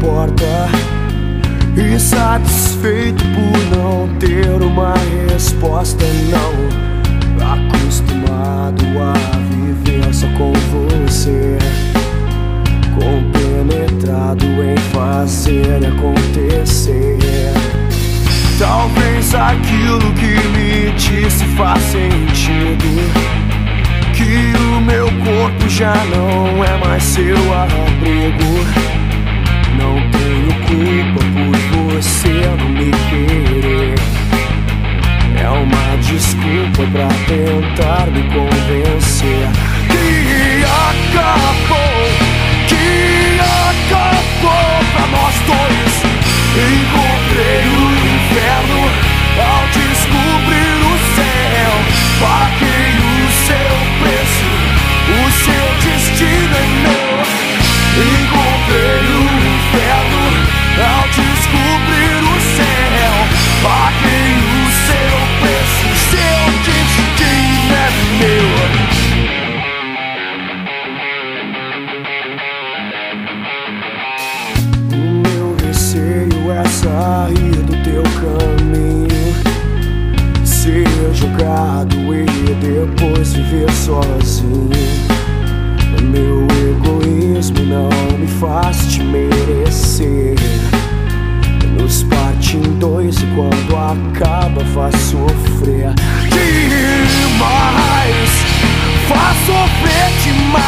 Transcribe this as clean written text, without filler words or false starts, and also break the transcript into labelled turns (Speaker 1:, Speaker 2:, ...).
Speaker 1: porta, insatisfeito por não ter uma resposta. Não, acostumado a viver só com você, compenetrado em fazer acontecer. Talvez aquilo que me disse faz sentido, que o meu corpo já não é mais seu abrigo. Não tenho culpa por você não me querer, é uma desculpa pra tentar me convencer que acabou pra nós dois. Encontrei o inferno ao descobrir o céu. Paguei o seu preço, o seu destino é meu. Encontrei o inferno ao descobrir o céu. Paguei o seu preço, seu destino é meu. Sair do teu caminho, ser jogado e depois viver sozinho. Meu egoísmo não me faz te merecer. Nos parte em dois e quando acaba faz sofrer demais. Faz sofrer demais.